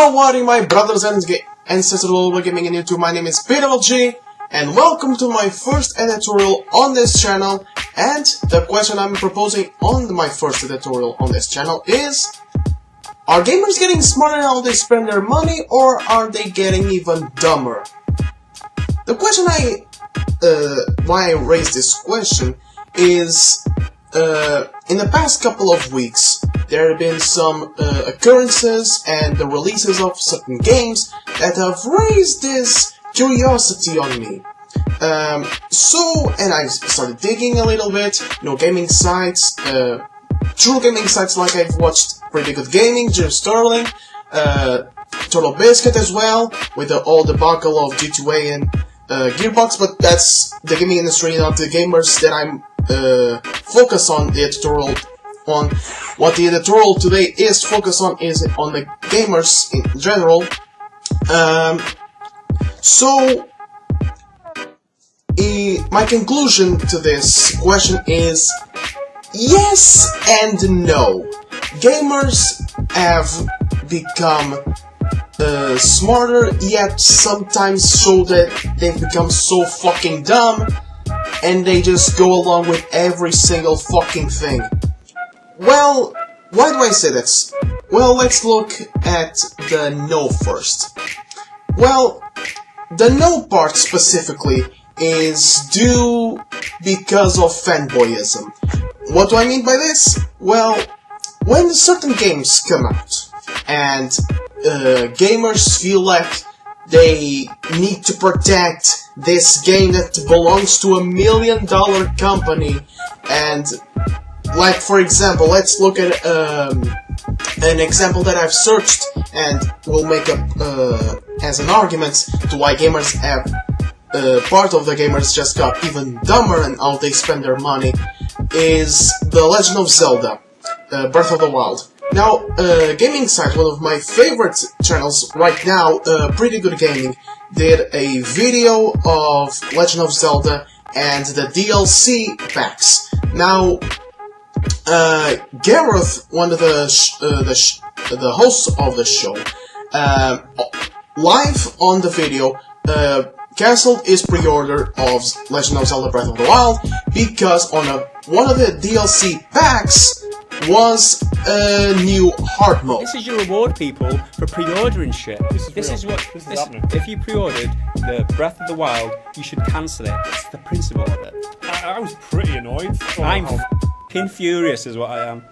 Howdy my brothers and sisters all over gaming and YouTube. My name is effectevely and welcome to my first editorial on this channel. And the question I'm proposing on my first editorial on this channel is: are gamers getting smarter in how they spend their money, or are they getting even dumber? The question why I raised this question is, in the past couple of weeks, there have been some occurrences and the releases of certain games that have raised this curiosity on me. And I started digging a little bit, gaming sites, true gaming sites like I've watched Pretty Good Gaming, Jim Sterling, Total Biscuit as well, with all the debacle of G2A and Gearbox, but that's the gaming industry, not the gamers that I'm focused on the editorial on. What the editorial today is focused on is on the gamers in general. My conclusion to this question is yes and no. Gamers have become smarter, yet sometimes so that they've become so fucking dumb and they just go along with every single fucking thing. Well, why do I say this? Well, let's look at the no first. Well, the no part specifically is due because of fanboyism. What do I mean by this? Well, when certain games come out and gamers feel like they need to protect this game that belongs to $1 million company, and like, for example, let's look at an example that I've searched and will make up as an argument to why gamers have part of the gamers just got even dumber in how they spend their money, is The Legend of Zelda Breath of the Wild. Now, gaming site, one of my favorite channels right now, Pretty Good Gaming, did a video of Legend of Zelda and the DLC packs. Now, Gareth, one of the hosts of the show, live on the video, cancelled his pre-order of Legend of Zelda Breath of the Wild because on one of the DLC packs was a new hard mode. This is your reward, people, for pre-ordering shit. This is happening. If you pre-ordered the Breath of the Wild, you should cancel it. It's the principle of it. I was pretty annoyed. I'm f***ing furious is what I am.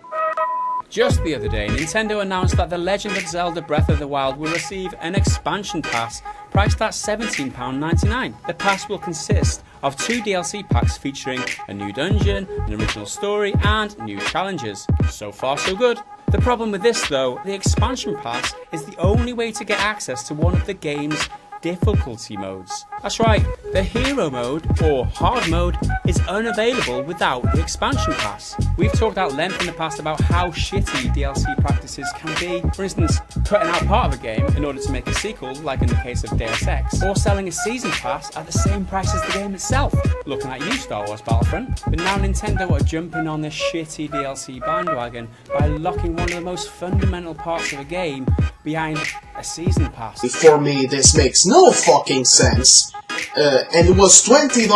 Just the other day, Nintendo announced that The Legend of Zelda Breath of the Wild will receive an expansion pass priced at £17.99. The pass will consist of 2 DLC packs featuring a new dungeon, an original story, and new challenges. So far, so good. The problem with this, though, the expansion pass is the only way to get access to one of the game's difficulty modes. That's right, the hero mode, or hard mode, is unavailable without the expansion pass. We've talked at length in the past about how shitty DLC practices can be. For instance, cutting out part of a game in order to make a sequel, like in the case of Deus Ex, or selling a season pass at the same price as the game itself. Looking at you, Star Wars Battlefront. But now Nintendo are jumping on this shitty DLC bandwagon by locking one of the most fundamental parts of a game behind a season pass. For me, this makes no fucking sense. And it was $20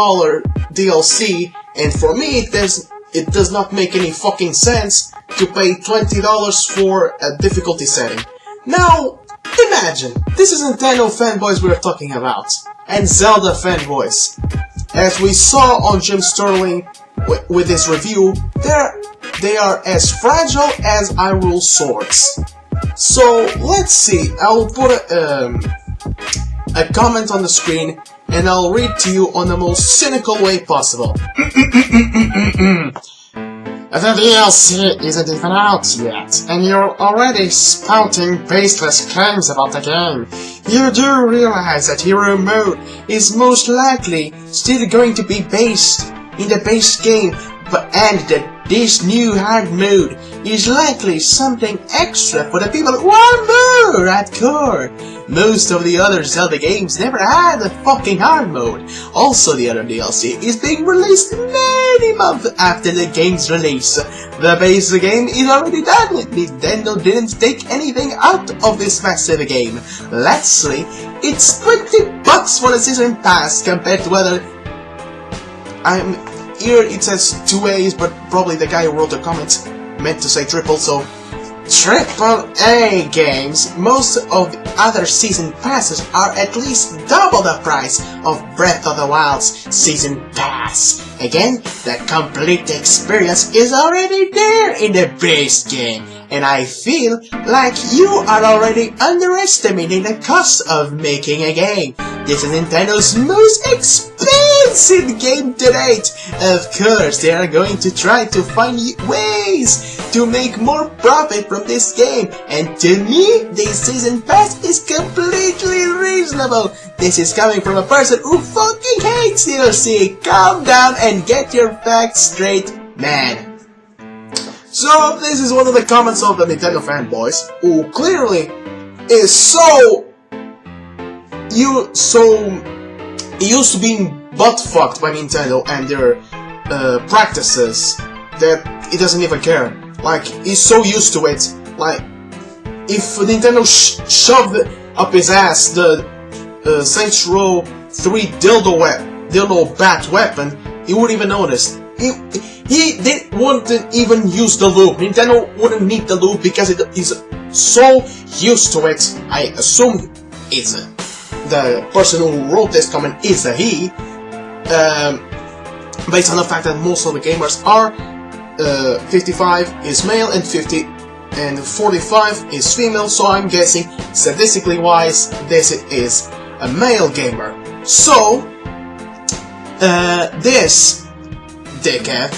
DLC, and for me it does not make any fucking sense to pay $20 for a difficulty setting. Now, imagine, this is Nintendo Fan Voice we're talking about, and Zelda Fan Voice. As we saw on Jim Sterling with his review, they are as fragile as Hyrule swords. So, let's see, I'll put a comment on the screen, and I'll read to you on the most cynical way possible. The DLC isn't even out yet, and you're already spouting baseless claims about the game. You do realize that Hero Mode is most likely still going to be based in the base game, and that this new hard mode is likely something extra for the people who are more hardcore. Most of the other Zelda games never had a fucking hard mode. Also, the other DLC is being released May many months after the game's release. The base game is already done. Nintendo didn't take anything out of this massive game. Lastly, it's $20 for the season pass compared to other... Here it says 2 A's, but probably the guy who wrote the comments meant to say triple, so... AAA games, most of the other season passes are at least double the price of Breath of the Wild's season pass. Again, the complete experience is already there in the base game, and I feel like you are already underestimating the cost of making a game. This is Nintendo's most expensive game to date. Of course, they are going to try to find ways to make more profit from this game, and to me, this season pass is completely reasonable. This is coming from a person who fucking hates DLC. Calm down and get your facts straight, man. So, this is one of the comments of the Nintendo Fan Voice, who clearly is so used to being butt-fucked by Nintendo and their practices that he doesn't even care. Like, he's so used to it. Like, if Nintendo shoved up his ass the Saints Row 3 dildo bat weapon, he wouldn't even notice. He wouldn't even use the loop. Nintendo wouldn't need the loop because he's so used to it. I assume it's the person who wrote this comment is a he, based on the fact that most of the gamers are 55 is male and 45 is female, so I'm guessing statistically wise this is a male gamer. So this dickhead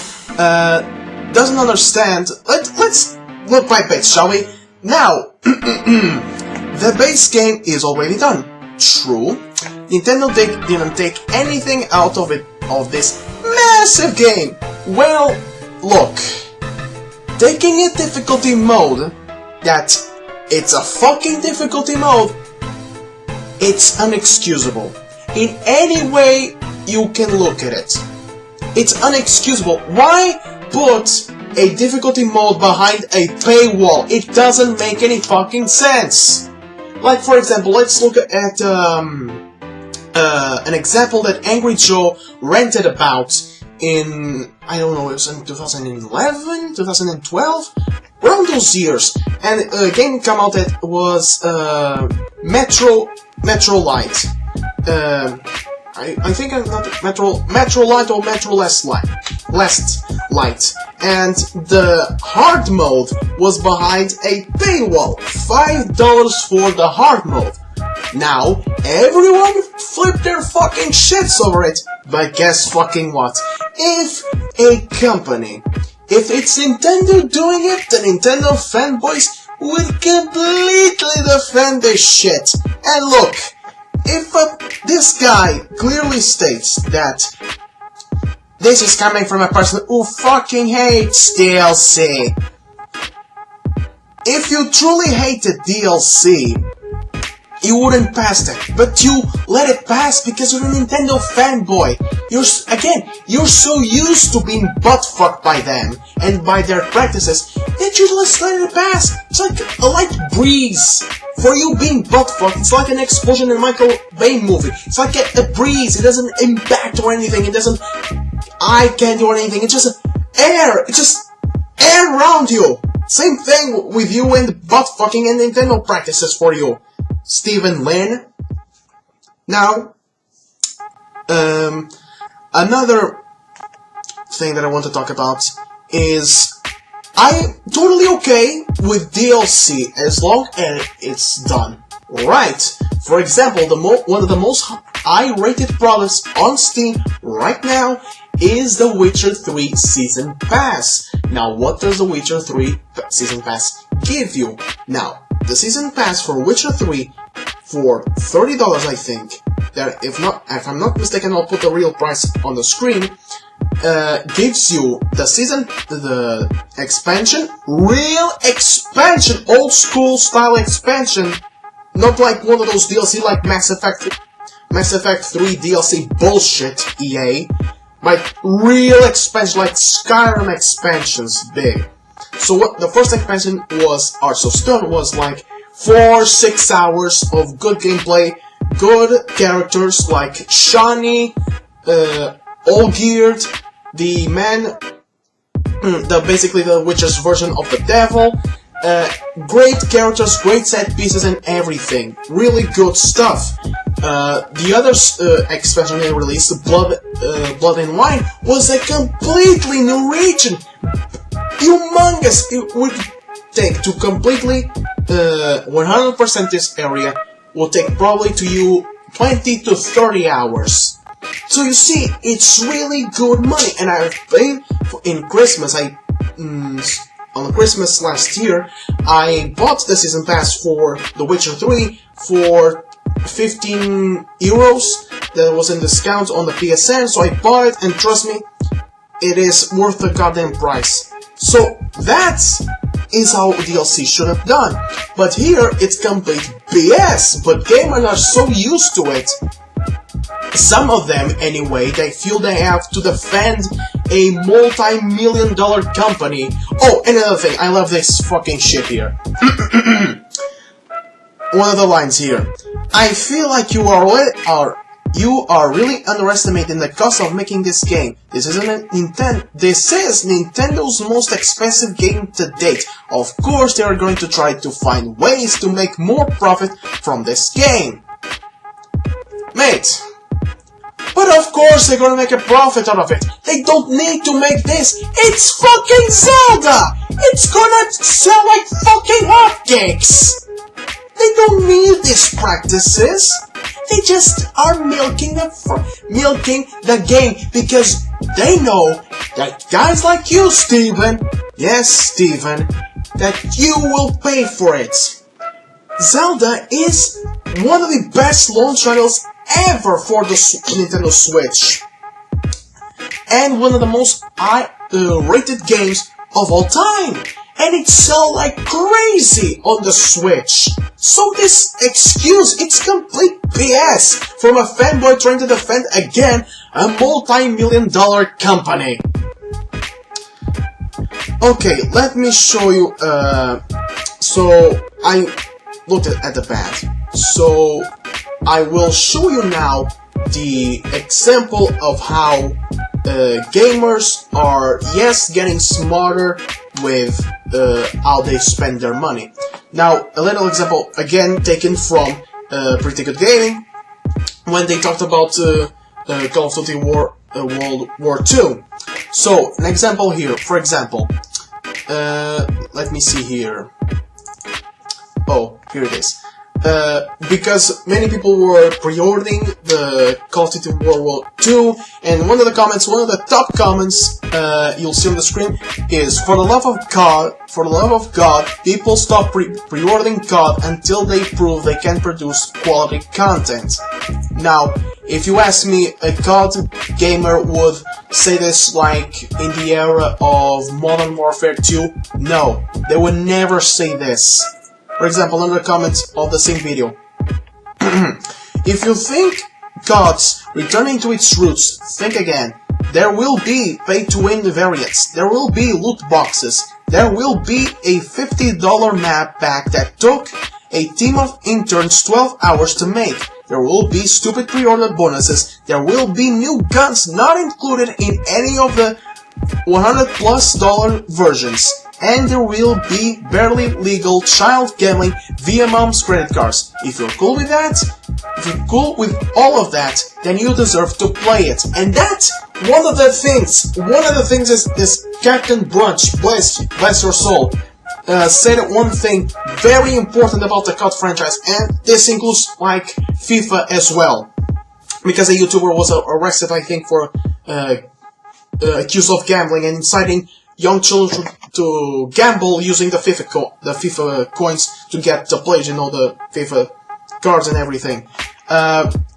doesn't understand. Let's look by bit, shall we? Now the base game is already done. True, Nintendo didn't take anything out of this massive game. Well, look, taking a difficulty mode that it's a fucking difficulty mode, it's unexcusable. In any way you can look at it, it's unexcusable. Why put a difficulty mode behind a paywall? It doesn't make any fucking sense. Like, for example, let's look at an example that Angry Joe ranted about in, I don't know, it was in 2011, 2012, around those years, and a game came out that was Metro Light. I think I'm not Metro Light or Metro Last Light, and the hard mode was behind a paywall, $5 for the hard mode. Now everyone flipped their fucking shits over it, but guess fucking what? If a company, if it's Nintendo doing it, the Nintendo fanboys would completely defend this shit. And look, if this guy clearly states that this is coming from a person who fucking hates DLC, if you truly hated DLC, you wouldn't pass that, but you let it pass because you're a Nintendo fanboy. You're so used to being butt-fucked by them and by their practices that you just let it pass. It's like a light breeze. For you being butt-fucked, it's like an explosion in a Michael Bay movie. It's like a breeze. It doesn't impact or anything. It doesn't eye candy or anything. It's just air. It's just air around you. Same thing with you and butt-fucking and Nintendo practices for you, Stephen Lin. Now, another thing that I want to talk about is I'm totally okay with DLC as long as it's done right. For example, one of the most high-rated products on Steam right now is The Witcher 3 Season Pass. Now, what does The Witcher 3 Season Pass give you? Now, the Season Pass for Witcher 3 for $30, I think, that if I'm not mistaken, I'll put the real price on the screen, gives you the expansion, real expansion, old school style expansion, not like one of those DLC like Mass Effect 3 DLC bullshit, EA. Like real expansion, like Skyrim expansions, big. So what the first expansion was, Hearts of Stone, was like 4-6 hours of good gameplay, good characters like Shani, all geared, the man, basically the Witcher's version of the devil. Great characters, great set pieces and everything. Really good stuff. The other expansion they released, Blood and Wine, was a completely new region. Humongous. It would take to completely 100% this area will take probably to you 20 to 30 hours. So you see, it's really good money. And I paid in Christmas. On Christmas last year, I bought the season pass for The Witcher 3 for 15 euros. That was in discount on the PSN, so I bought it, and trust me, it is worth the goddamn price. So that is how DLC should have done. But here, it's complete BS, but gamers are so used to it. Some of them, anyway, they feel they have to defend a multi-million-dollar company. Oh, another thing, I love this fucking shit here. One of the lines here. I feel like you are really underestimating the cost of making this game. This is Nintendo's most expensive game to date. Of course, they are going to try to find ways to make more profit from this game. Mate. But of course they're gonna make a profit out of it. They don't need to make this. It's fucking Zelda! It's gonna sell like fucking hotcakes! They don't need these practices. They just are milking the game because they know that guys like you, Steven, yes, Steven, that you will pay for it. Zelda is one of the best launch titles ever for the Nintendo Switch, and one of the most rated games of all time, and it sells like crazy on the Switch. So this excuse, it's complete BS from a fanboy trying to defend again a multi-million-dollar company. Okay, let me show you. So I looked at the pad. So I will show you now the example of how gamers are, yes, getting smarter with how they spend their money. Now, a little example, again, taken from Pretty Good Gaming, when they talked about Call of Duty World War II. So, an example here, for example, let me see here. Oh, here it is. Because many people were pre-ordering the Call of Duty World War II, and one of the top comments you'll see on the screen is, for the love of God, people stop pre-ordering COD until they prove they can produce quality content. Now, if you ask me, a COD gamer would say this like in the era of Modern Warfare 2? No, they would never say this. For example, under the comments of the same video. If you think COD's returning to its roots, think again. There will be pay-to-win variants, there will be loot boxes, there will be a $50 map pack that took a team of interns 12 hours to make. There will be stupid pre-order bonuses, there will be new guns not included in any of the $100+ versions. And there will be barely legal child gambling via mom's credit cards. If you're cool with that, if you're cool with all of that, then you deserve to play it. And that's one of the things is Captain Brunch, bless your soul, said one thing very important about the COD franchise, and this includes like FIFA as well. Because a YouTuber was arrested, I think, for accused of gambling and inciting young children to gamble using the FIFA coins to get the players, you know, the FIFA cards and everything.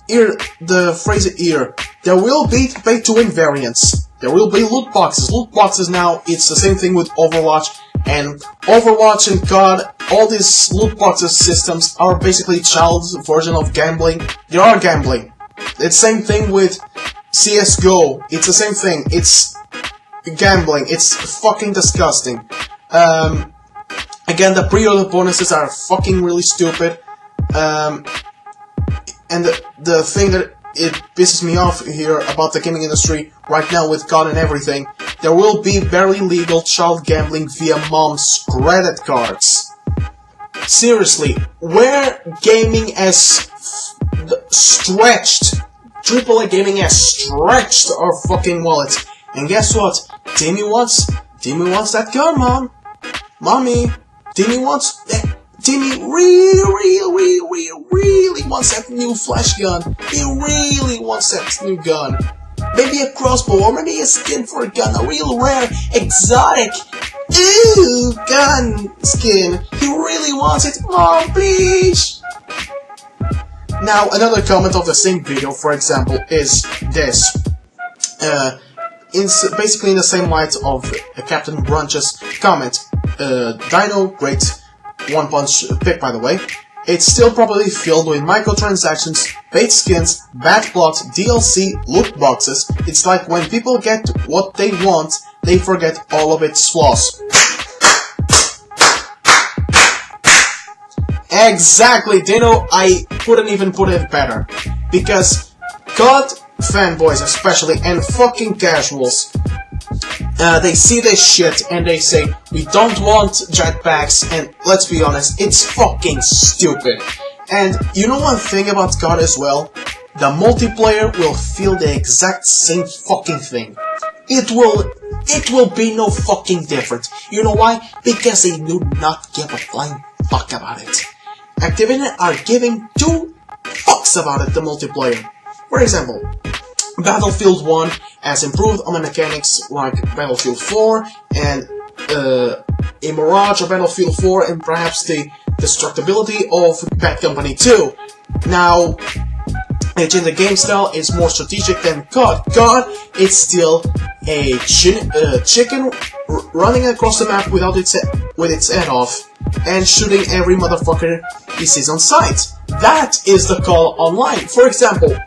Here, the phrase here, there will be pay-to-win variants. There will be loot boxes. Loot boxes now, it's the same thing with Overwatch. And Overwatch and COD, all these loot boxes systems are basically child's version of gambling. They are gambling. It's the same thing with CSGO, it's the same thing. It's gambling. It's fucking disgusting. Again, the pre-order bonuses are fucking really stupid. And the thing that it pisses me off here about the gaming industry right now with God and everything, there will be barely legal child gambling via mom's credit cards. Seriously, where gaming has stretched, AAA gaming has stretched our fucking wallets. And guess what? Timmy wants that gun, Mom. Mommy, Timmy really wants that new flash gun. He really wants that new gun. Maybe a crossbow, or maybe a skin for a gun, a real rare, exotic, gun skin. He really wants it. Mom, please. Now, another comment of the same video, for example, is this. Basically in the same light of Captain Brunch's comment. Dino, great one-punch pick, by the way. It's still probably filled with microtransactions, bait skins, bad plot, DLC, loot boxes. It's like when people get what they want, they forget all of its flaws. Exactly, Dino, I couldn't even put it better. Because God fanboys especially, and fucking casuals, they see this shit and they say, we don't want jetpacks, and let's be honest, it's fucking stupid. And you know one thing about COD as well? The multiplayer will feel the exact same fucking thing. It will be no fucking different. You know why? Because they do not give a flying fuck about it. Activision are giving 2 fucks about it, the multiplayer. For example, Battlefield 1 has improved on the mechanics like Battlefield 4 and a Mirage of Battlefield 4 and perhaps the destructibility of Bad Company 2. Now, the game style is more strategic than COD. COD is still a chicken running across the map with its head off and shooting every motherfucker he sees on sight. That is the call online. For example,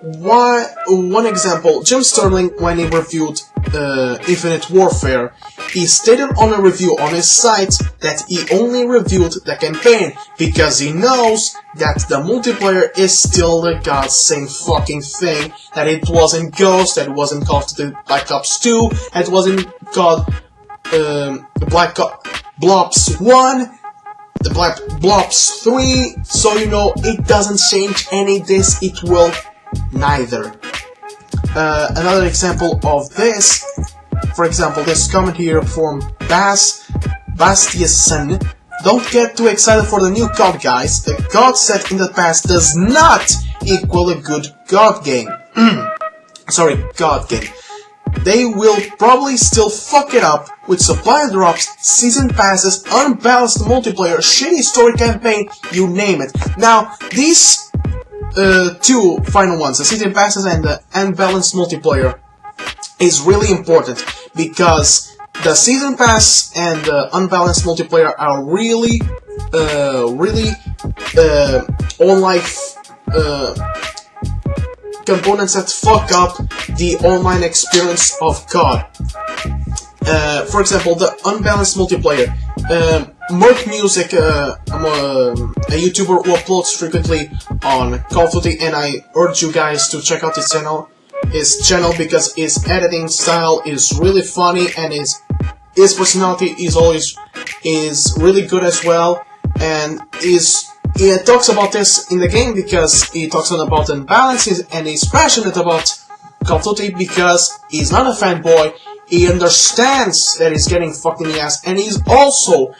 one example, Jim Sterling, when he reviewed Infinite Warfare, he stated on a review on his site that he only reviewed the campaign because he knows that the multiplayer is still the godsame fucking thing, that it wasn't Ghost, that it wasn't Call of Duty Black Ops 2, that it wasn't called Black Ops 1, the Black Ops 3, so you know, it doesn't change any of this, it will neither. Another example of this, for example, this comment here from Bastiason. Don't get too excited for the new COD, guys. The COD set in the past does not equal a good COD game. Sorry, COD game. They will probably still fuck it up with supply drops, season passes, unbalanced multiplayer, shitty story campaign, you name it. Now, these 2 final ones, the season passes and the unbalanced multiplayer, is really important because the season pass and the unbalanced multiplayer are really online components that fuck up the online experience of COD. For example, the unbalanced multiplayer. Merc Music, a YouTuber who uploads frequently on Call of Duty, and I urge you guys to check out his channel because his editing style is really funny and his personality is really good as well, and he talks about this in the game because he talks about imbalances, and he's passionate about Call of Duty because he's not a fanboy. He understands that he's getting fucking the ass, and he's also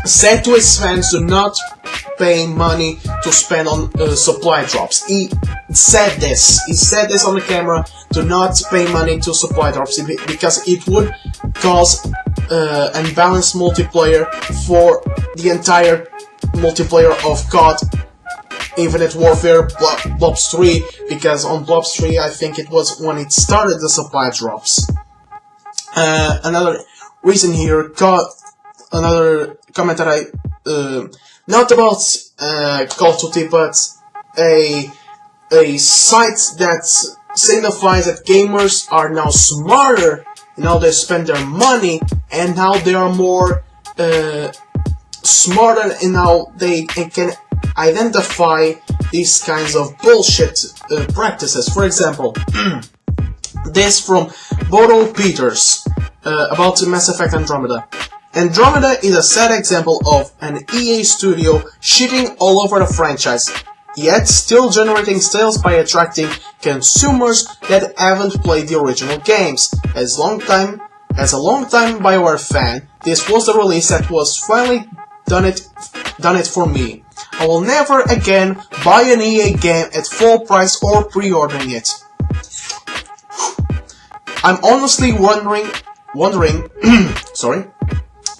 said to his fans to not pay money to spend on supply drops. He said this. He said this on the camera, to not pay money to supply drops because it would cause unbalanced multiplayer for the entire multiplayer of COD, Infinite Warfare, Blobs 3, because on Blobs 3 I think it was when it started the supply drops. Another reason here, another comment that I, not about Call of Duty, but a a site that signifies that gamers are now smarter in how they spend their money, and how they are more smarter in how they can identify these kinds of bullshit practices. For example, this from Bodo Peters about Mass Effect Andromeda. Andromeda is a sad example of an EA studio shitting all over the franchise, yet still generating sales by attracting consumers that haven't played the original games. As a long-time BioWare fan, this was the release that was finally done it for me. I will never again buy an EA game at full price or pre-ordering it. I'm honestly wondering sorry,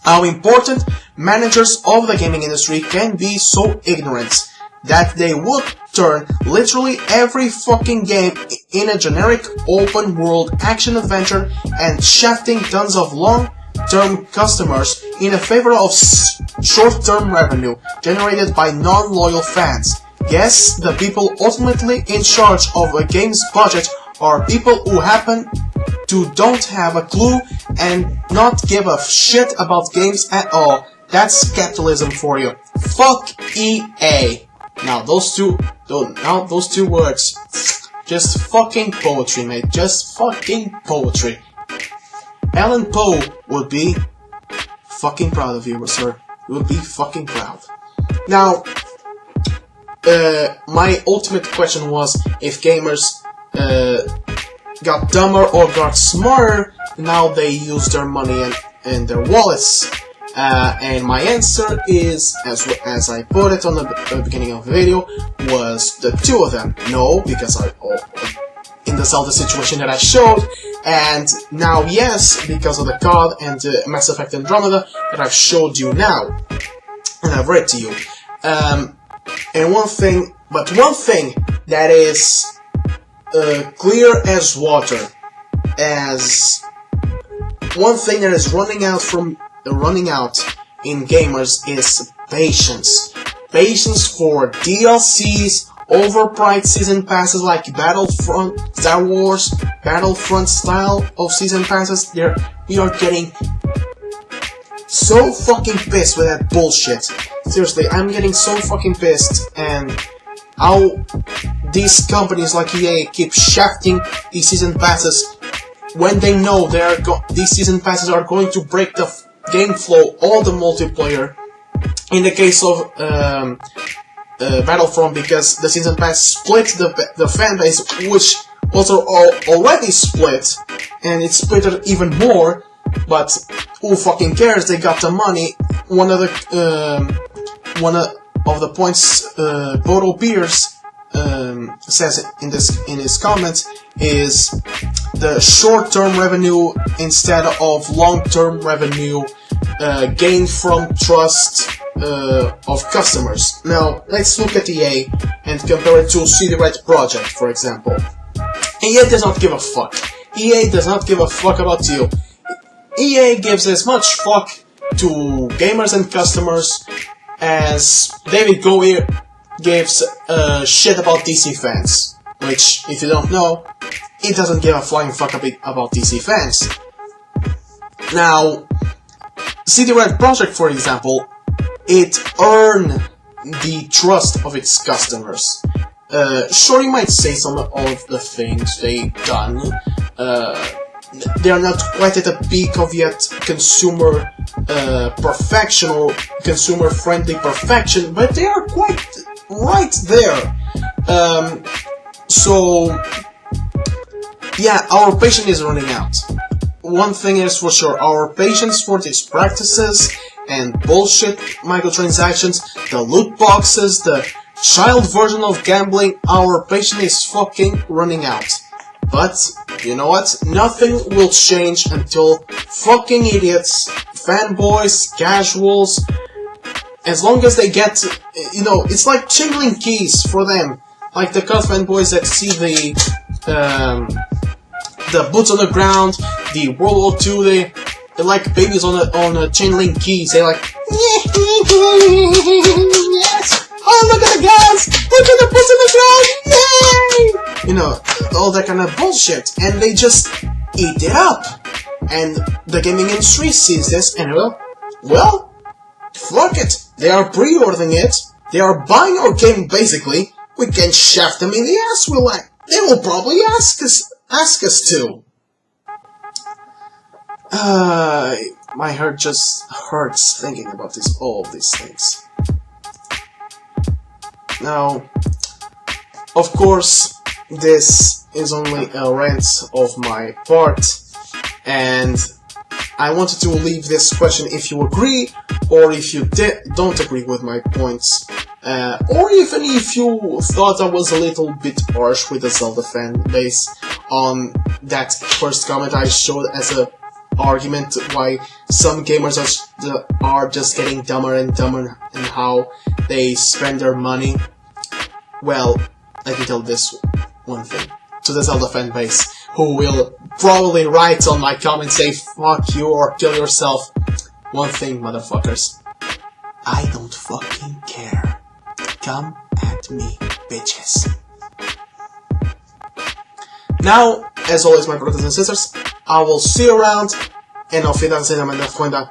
how important managers of the gaming industry can be so ignorant that they would turn literally every fucking game in a generic open world action adventure and shafting tons of long-term customers in a favor of short-term revenue generated by non-loyal fans. Yes, the people ultimately in charge of a game's budget are people who happen to don't have a clue and not give a shit about games at all. That's capitalism for you. Fuck EA. Now those two words, just fucking poetry, mate. Just fucking poetry. Alan Poe would be fucking proud of you, sir. He would be fucking proud. Now, my ultimate question was if gamers got dumber or got smarter now they use their money and their wallets. And my answer is, as I put it on the beginning of the video, was the two of them. No, because in the Zelda situation that I showed, and now yes, because of the COD and Mass Effect Andromeda that I've showed you now, and I've read to you. And one thing that is clear as water, as one thing that is running out in gamers is patience. Patience for DLCs, overpriced season passes like Battlefront, Star Wars, Battlefront style of season passes. We are getting so fucking pissed with that bullshit. Seriously, I'm getting so fucking pissed, and how these companies like EA keep shafting these season passes when they know these season passes are going to break the game flow or the multiplayer. In the case of Battlefront, because the season pass split the fan base, which was already split, and it split it even more. But who fucking cares? They got the money. One of the points Bodo Pierce says in his comments is the short-term revenue instead of long-term revenue gained from trust of customers. Now let's look at EA and compare it to CD Red Projekt, for example. EA does not give a fuck. EA does not give a fuck about you. EA gives as much fuck to gamers and customers as David Goyer gives shit about DC fans. Which, if you don't know, he doesn't give a flying fuck about DC fans. Now, CD Red Projekt, for example, it earned the trust of its customers. Sure, you might say some of the things they've done. They are not quite at the peak of yet consumer perfection or consumer-friendly perfection, but they are quite right there. So, yeah, our patience is running out. One thing is for sure, our patience for these practices and bullshit microtransactions, the loot boxes, the child version of gambling, our patience is fucking running out. But, you know what? Nothing will change until fucking idiots, fanboys, casuals, as long as they get, you know, it's like jingling keys for them. Like the COD fanboys that see the boots on the ground, the World War II, they're like babies on a chain link keys. They're like, yes! Oh, look at the guns! Look at the boots on the ground! Yeah! all that kind of bullshit, and they just eat it up. And the gaming industry sees this and well, fuck it. They are pre-ordering it. They are buying our game basically. We can shove them in the ass. They will probably ask us to. My heart just hurts thinking about all these things. Now, of course, this is only a rant of my part, and I wanted to leave this question if you agree, or if you don't agree with my points, or even if you thought I was a little bit harsh with the Zelda fan base on that first comment I showed as a argument why some gamers are just getting dumber and dumber and how they spend their money. Well, I can tell this one thing to the Zelda fan base, who will probably write on my comment, say fuck you or kill yourself. One thing, motherfuckers, I don't fucking care. Come at me, bitches. Now, as always, my brothers and sisters, I will see you around, and auf Wiedersehen, meine Freunde.